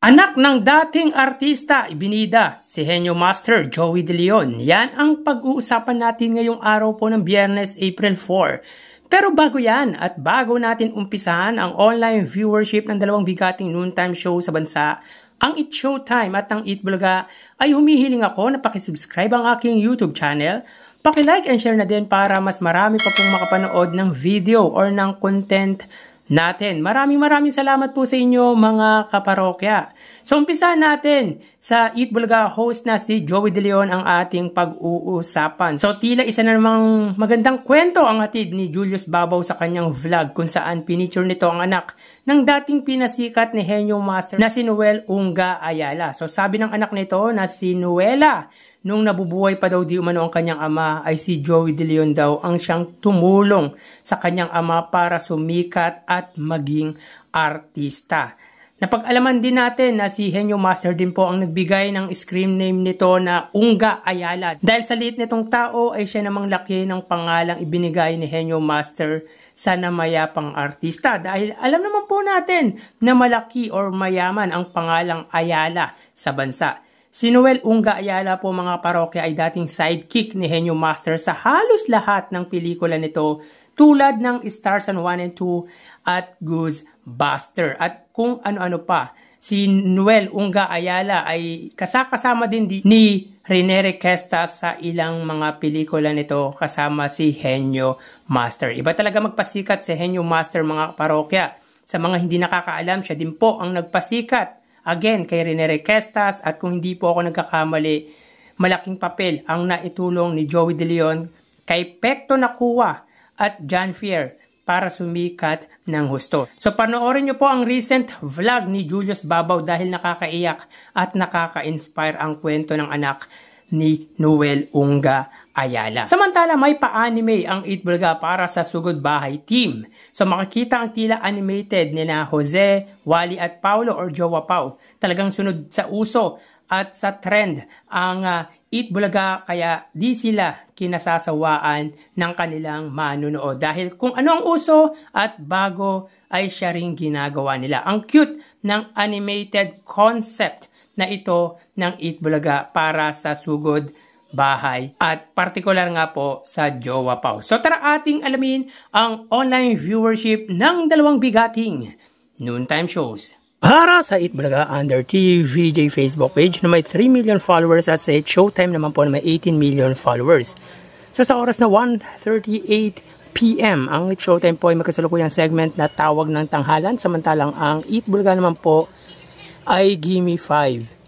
Anak ng dating artista, ibinida, si Henyo Master Joey De Leon. Yan ang pag-uusapan natin ngayong araw po ng Biyernes, April 4. Pero bago yan at bago natin umpisahan ang online viewership ng dalawang bigating noontime show sa bansa, ang It Showtime at ang It Bulaga, ay humihiling ako na pakisubscribe ang aking YouTube channel. Paki-like and share na din para mas marami pa pong makapanood ng video or ng content natin. Maraming salamat po sa inyo mga kaparokya. So umpisahan natin sa It Bulaga host na si Joey De Leon ang ating pag-uusapan. So tila isa na namang magandang kwento ang hatid ni Julius Babaw sa kanyang vlog kung saan pinicture nito ang anak ng dating pinasikat ni Henyo Master na si Noel Unga Ayala. So sabi ng anak nito na si Noela, nung nabubuhay pa daw di umano ang kanyang ama, ay si Joey De Leon daw ang siyang tumulong sa kanyang ama para sumikat at maging artista. Napag-alaman din natin na si Henyo Master din po ang nagbigay ng screen name nito na Unga Ayala. Dahil sa liit nitong tao ay siya namang laki ng pangalang ibinigay ni Henyo Master sa namayapang artista. Dahil alam naman po natin na malaki or mayaman ang pangalang Ayala sa bansa. Si Noel Unga Ayala po mga parokya ay dating sidekick ni Henyo Master sa halos lahat ng pelikula nito tulad ng Stars and 1 and 2 at Goosbuster at kung ano-ano pa. Si Noel Unga Ayala ay kasama din ni Rene Requestas sa ilang mga pelikula nito kasama si Henyo Master. Iba talaga magpasikat si Henyo Master mga parokya. Sa mga hindi nakakaalam, siya din po ang nagpasikat. Again, kay Rene Requestas at kung hindi po ako nagkakamali, malaking papel ang naitulong ni Joey De Leon kay Pecto Nakua at John Fier para sumikat ng husto. So panoorin nyo po ang recent vlog ni Julius Babaw dahil nakakaiyak at nakaka-inspire ang kwento ng anak ni Noel Unga Ayala. Samantala, may pa-anime ang It Bulaga para sa Sugod Bahay team. So makikita ang tila animated nila Jose, Wally at Paulo or Jowa Pau. Talagang sunod sa uso at sa trend ang It Bulaga kaya di sila kinasasawaan ng kanilang manunood. Dahil kung ano ang uso at bago ay siya ring ginagawa nila. Ang cute ng animated concept na ito ng It Bulaga para sa Sugod Bahay at partikular nga po sa Jowa Pau. So tara ating alamin ang online viewership ng dalawang bigating noontime shows. Para sa It Bulaga under TVJ Facebook page na may 3 million followers at sa It Showtime naman po na may 18 million followers. So sa oras na 1:38 PM ang It Showtime po ay magkasalukuyang segment na Tawag ng Tanghalan, samantalang ang It Bulaga naman po ay Gimme 5.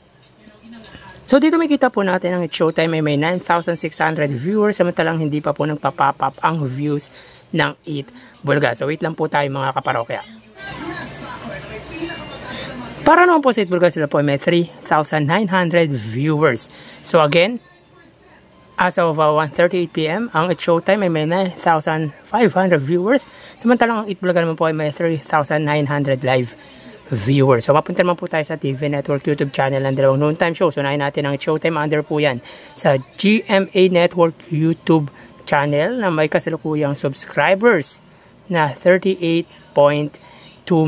So dito makita po natin ang It Showtime ay may 9,600 viewers samantalang hindi pa po nagpa-pop up ang views ng It Bulaga. So wait lang po tayo mga kaparokya. Para naman po sa It Bulaga sila po ay may 3,900 viewers. So again, as of 1:38 PM, ang It Showtime ay may 9,500 viewers samantalang ang It Bulaga naman po ay may 3,900 live viewers. So mapunta naman po tayo sa TV Network YouTube channel ng dalawang noontime show. So unahin natin ang Showtime under po yan sa GMA Network YouTube channel na may kasalukuyang subscribers na 38.2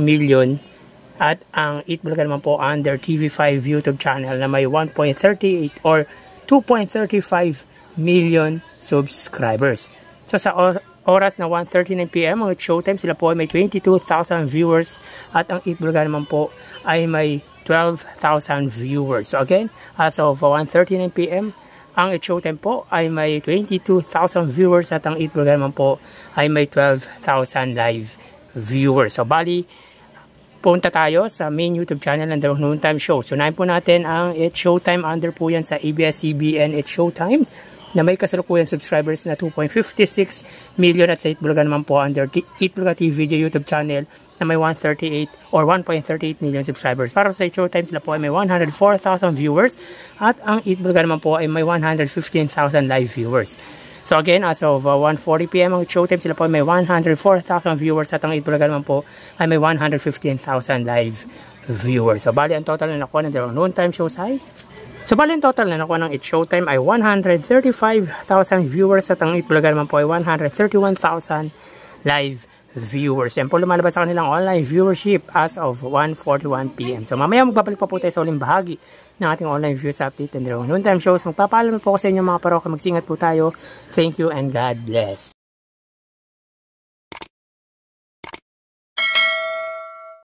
million at ang It Bulaga naman po under TV5 YouTube channel na may 1.38 or 2.35 million subscribers. So sa oras na 1:39 PM ang It Showtime sila po ay may 22,000 viewers at ang It Bulaga naman po ay may 12,000 viewers. So again, as of 1:39 PM ang It Showtime po ay may 22,000 viewers at ang It Bulaga naman po ay may 12,000 live viewers. So bali, punta tayo sa main YouTube channel ng dalawang noontime show. So unahin po natin ang It Showtime under po yan sa ABS-CBN It Showtime na may kasalukuyang subscribers na 2.56 million at sa It Bulaga naman po under It Bulaga TVJ YouTube channel na may 138 or 1.38 million subscribers. Para sa It Showtime sila po ay may 104,000 viewers at ang It Bulaga naman po ay may 115,000 live viewers. So again, as of 1:40 PM ang It Showtime sila po ay may 104,000 viewers at ang It Bulaga naman po ay may 115,000 live viewers. So bali ang total na nakuha ng dalawang noontime shows ay So, bali yung total na nakuha ng It Showtime ay 135,000 viewers at ang It Bulaga naman po ay 131,000 live viewers. Yan po lumalabas sa kanilang online viewership as of 1:41 PM. So mamaya magbabalik pa po tayo sa uling bahagi ng ating online views update and noontime shows. Magpapaalam po ko sa inyo mga parokya. Magsingat po tayo. Thank you and God bless.